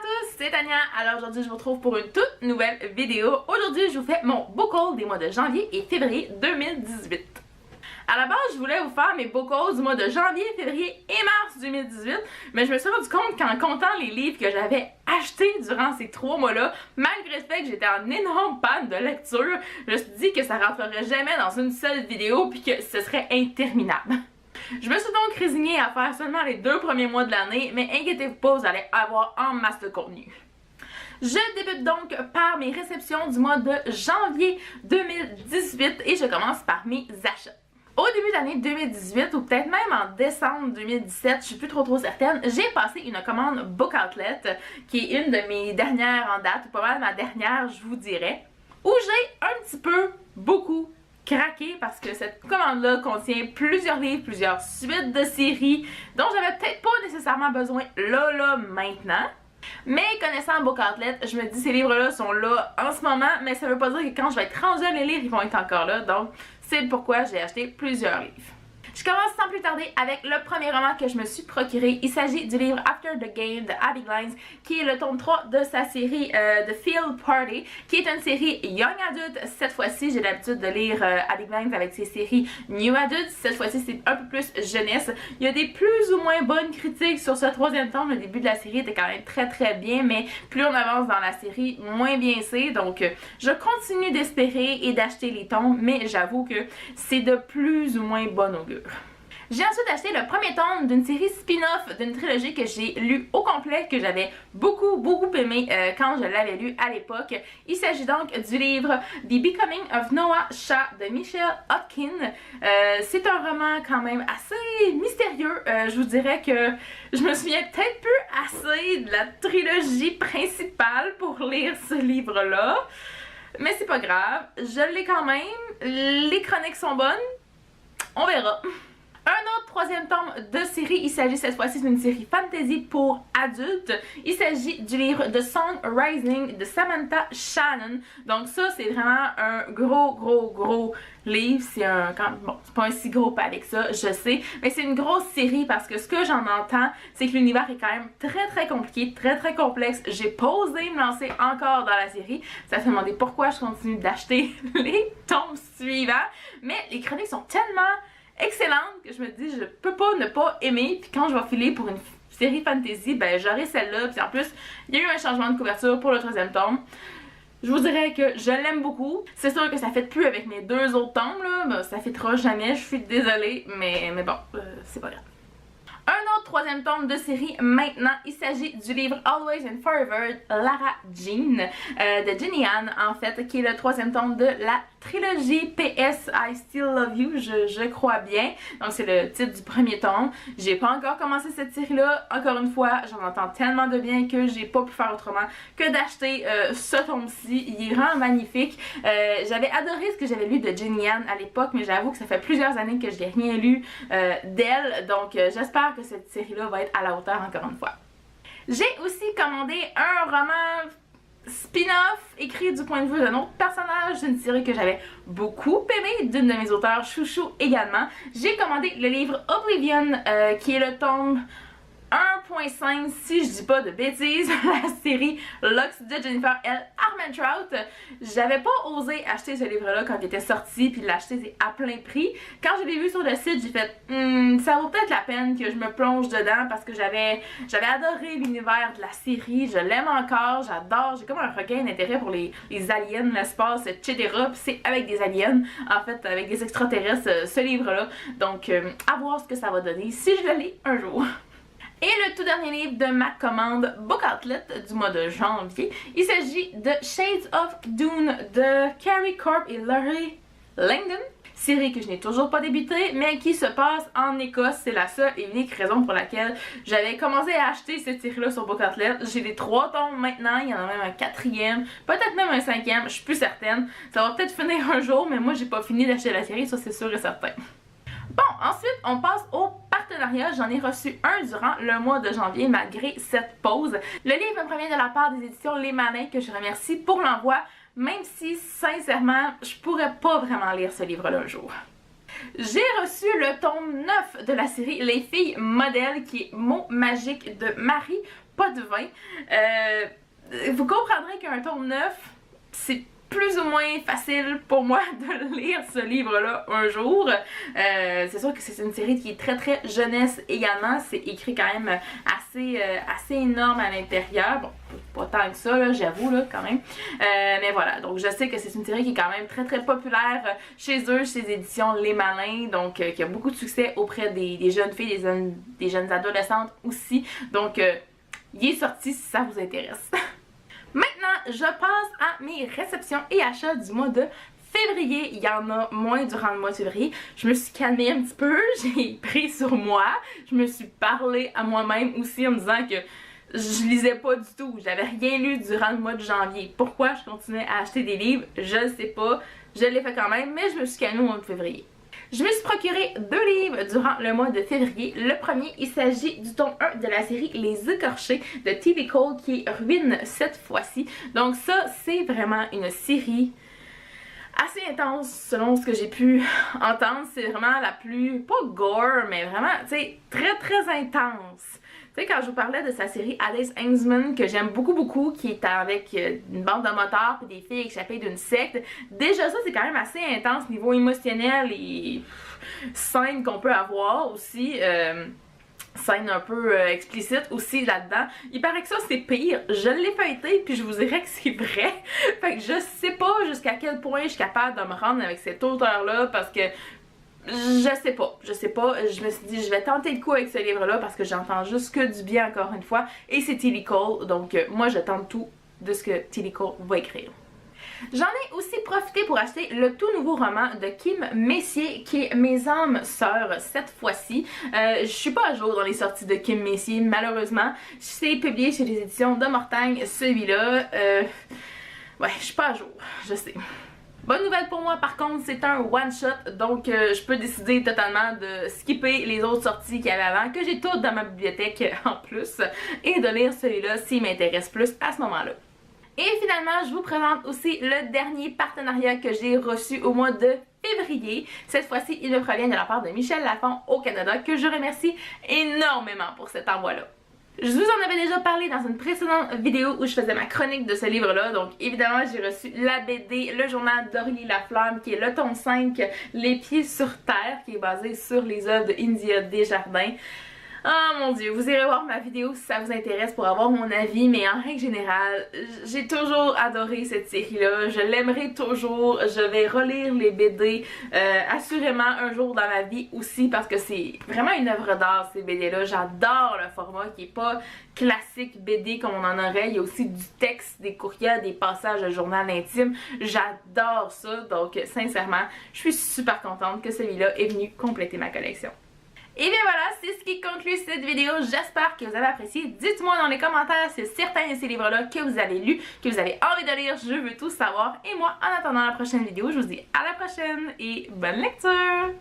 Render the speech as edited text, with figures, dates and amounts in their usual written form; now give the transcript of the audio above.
tous, c'est Tania. Alors aujourd'hui je vous retrouve pour une toute nouvelle vidéo. Aujourd'hui je vous fais mon book haul des mois de janvier et février 2018. À la base je voulais vous faire mes book hauls du mois de janvier, février et mars 2018, mais je me suis rendu compte qu'en comptant les livres que j'avais achetés durant ces 3 mois-là, malgré le fait que j'étais en énorme panne de lecture, je me suis dit que ça rentrerait jamais dans une seule vidéo puis que ce serait interminable. Je me suis donc résignée à faire seulement les 2 premiers mois de l'année, mais inquiétez-vous pas, vous allez avoir en masse de contenu. Je débute donc par mes réceptions du mois de janvier 2018 et je commence par mes achats. Au début de l'année 2018 ou peut-être même en décembre 2017, je suis plus trop certaine, j'ai passé une commande Book Outlet qui est une de mes dernières en date, ou pas mal ma dernière je vous dirais, où j'ai un petit peu, beaucoup craqué parce que cette commande-là contient plusieurs livres, plusieurs suites de séries dont j'avais peut-être pas nécessairement besoin là, maintenant. Mais connaissant Book Outlet, je me dis ces livres-là sont là en ce moment, mais ça veut pas dire que quand je vais être rendue à les lire, ils vont être encore là, donc c'est pourquoi j'ai acheté plusieurs livres. Je commence sans plus tarder avec le premier roman que je me suis procuré. Il s'agit du livre After the Game de Abby Glines, qui est le tome 3 de sa série The Field Party, qui est une série Young Adult. Cette fois-ci, j'ai l'habitude de lire Abby Glines avec ses séries New Adult. Cette fois-ci, c'est un peu plus jeunesse. Il y a des plus ou moins bonnes critiques sur ce 3e tome. Le début de la série était quand même très bien, mais plus on avance dans la série, moins bien c'est. Donc, je continue d'espérer et d'acheter les tomes, mais j'avoue que c'est de plus ou moins bon augure. J'ai ensuite acheté le premier tome d'une série spin-off d'une trilogie que j'ai lu au complet, que j'avais beaucoup aimé quand je l'avais lu à l'époque. Il s'agit donc du livre The Becoming of Noah Shah de Michelle Hopkins. C'est un roman quand même assez mystérieux. Je vous dirais que je me souviens peut-être plus assez de la trilogie principale pour lire ce livre-là. Mais c'est pas grave, je l'ai quand même. Les chroniques sont bonnes. On verra. Un autre 3e tome de série, il s'agit cette fois-ci d'une série fantasy pour adultes. Il s'agit du livre The Song Rising de Samantha Shannon. Donc ça, c'est vraiment un gros livre. C'est un... Bon, c'est pas un si gros pavé que ça, je sais. Mais c'est une grosse série parce que ce que j'en entends, c'est que l'univers est quand même très compliqué, très complexe. J'ai pas osé me lancer encore dans la série. Ça fait demander pourquoi je continue d'acheter les tomes suivants. Mais les chroniques sont tellement excellente que je me dis je peux pas ne pas aimer, puis quand je vais filer pour une série fantasy, ben j'aurai celle-là, puis en plus il y a eu un changement de couverture pour le 3e tome. Je vous dirais que je l'aime beaucoup. C'est sûr que ça fait plus avec mes 2 autres tomes là, ben, ça fêtera jamais, je suis désolée, mais bon, c'est pas grave. Un autre 3e tome de série maintenant, il s'agit du livre Always and Forever Lara Jean de Jenny Ann en fait, qui est le 3e tome de la trilogie PS I Still Love You, je crois bien. Donc c'est le titre du premier tome. J'ai pas encore commencé cette série-là. Encore une fois, j'en entends tellement de bien que j'ai pas pu faire autrement que d'acheter ce tome-ci. Il est vraiment magnifique. J'avais adoré ce que j'avais lu de Jenny Ann à l'époque, mais j'avoue que ça fait plusieurs années que je n'ai rien lu d'elle. Donc j'espère que cette série-là va être à la hauteur encore une fois. J'ai aussi commandé un roman spin-off écrit du point de vue d'un autre personnage d'une série que j'avais beaucoup aimé, d'une de mes auteurs chouchou également. J'ai commandé le livre Oblivion qui est le tome 1.5 si je dis pas de bêtises, la série Lux de Jennifer L. Armentrout. J'avais pas osé acheter ce livre-là quand il était sorti puis l'acheter à plein prix. Quand je l'ai vu sur le site, j'ai fait ça vaut peut-être la peine que je me plonge dedans parce que j'avais adoré l'univers de la série, je l'aime encore, j'adore, j'ai comme un regain d'intérêt pour les aliens, l'espace, etc. Puis c'est avec des aliens, en fait avec des extraterrestres, ce livre-là. Donc à voir ce que ça va donner si je le lis un jour. Et le tout dernier livre de ma commande Book Outlet du mois de janvier, il s'agit de Shades of Dune de Carrie Corp et Laurie Langdon. Série que je n'ai toujours pas débutée, mais qui se passe en Écosse. C'est la seule et unique raison pour laquelle j'avais commencé à acheter cette série-là sur Book Outlet. J'ai les 3 tomes maintenant, il y en a même un 4e, peut-être même un 5e, je suis plus certaine. Ça va peut-être finir un jour, mais moi j'ai pas fini d'acheter la série, ça c'est sûr et certain. Bon, ensuite, on passe au partenariat. J'en ai reçu un durant le mois de janvier, malgré cette pause. Le livre me provient de la part des éditions Les Malins, que je remercie pour l'envoi, même si, sincèrement, je pourrais pas vraiment lire ce livre-là un jour. J'ai reçu le tome 9 de la série Les filles modèles, qui est Mots magiques de Marie pas de 20. Vous comprendrez qu'un tome 9, c'est plus ou moins facile pour moi de lire ce livre-là un jour. C'est sûr que c'est une série qui est très jeunesse également. C'est écrit quand même assez énorme à l'intérieur. Bon, pas tant que ça, j'avoue, quand même. Mais voilà, donc je sais que c'est une série qui est quand même très populaire chez eux, chez les éditions Les Malins. Donc, qui a beaucoup de succès auprès des jeunes filles, des jeunes adolescentes aussi. Donc, il est sorti si ça vous intéresse. Maintenant, je passe à mes réceptions et achats du mois de février. Il y en a moins durant le mois de février. Je me suis calmée un petit peu, j'ai pris sur moi. Je me suis parlé à moi-même aussi en me disant que je lisais pas du tout. J'avais rien lu durant le mois de janvier. Pourquoi je continuais à acheter des livres? Je ne sais pas. Je l'ai fait quand même, mais je me suis calmée au mois de février. Je me suis procuré 2 livres durant le mois de février. Le premier, il s'agit du tome 1 de la série Les Écorchés de T.V. Cole qui ruine cette fois-ci. Donc ça, c'est vraiment une série assez intense selon ce que j'ai pu entendre. C'est vraiment la plus, pas gore, mais vraiment, tu sais, très intense. Tu sais, quand je vous parlais de sa série Alice Hangsman, que j'aime beaucoup, qui est avec une bande de motards et des filles échappées d'une secte, déjà ça, c'est quand même assez intense niveau émotionnel et scènes qu'on peut avoir aussi. Scène un peu explicite aussi là-dedans. Il paraît que ça c'est pire. Je l'ai feuilleté puis je vous dirais que c'est vrai. Fait que je sais pas jusqu'à quel point je suis capable de me rendre avec cet auteur-là parce que je sais pas. Je me suis dit je vais tenter le coup avec ce livre-là parce que j'entends juste que du bien encore une fois. Et c'est T.V. Cole, donc moi je tente tout de ce que T.V. Cole va écrire. J'en ai aussi profité pour acheter le tout nouveau roman de Kim Messier qui est Mes âmes sœurs cette fois-ci. Je suis pas à jour dans les sorties de Kim Messier malheureusement. C'est publié chez les éditions de Mortagne celui-là. Ouais, je suis pas à jour, je sais. Bonne nouvelle pour moi par contre, c'est un one shot donc je peux décider totalement de skipper les autres sorties qu'il y avait avant, que j'ai toutes dans ma bibliothèque en plus, et de lire celui-là s'il m'intéresse plus à ce moment-là. Et finalement, je vous présente aussi le dernier partenariat que j'ai reçu au mois de février. Cette fois-ci, il me provient de la part de Michel Lafon au Canada, que je remercie énormément pour cet envoi-là. Je vous en avais déjà parlé dans une précédente vidéo où je faisais ma chronique de ce livre-là. Donc évidemment, j'ai reçu la BD, le journal d'Aurélie Laflamme, qui est le tome 5, Les pieds sur terre, qui est basé sur les œuvres de India Desjardins. Oh mon dieu, vous irez voir ma vidéo si ça vous intéresse pour avoir mon avis, mais en règle générale, j'ai toujours adoré cette série-là, je l'aimerai toujours, je vais relire les BD assurément un jour dans ma vie aussi parce que c'est vraiment une œuvre d'art ces BD-là, j'adore le format qui est pas classique BD comme on en aurait, il y a aussi du texte, des courriels, des passages de journal intime, j'adore ça, donc sincèrement, je suis super contente que celui-là est venu compléter ma collection. Et bien voilà, c'est ce qui conclut cette vidéo. J'espère que vous avez apprécié. Dites-moi dans les commentaires si certains de ces livres-là que vous avez lus, que vous avez envie de lire. Je veux tout savoir. Et moi, en attendant la prochaine vidéo, je vous dis à la prochaine et bonne lecture!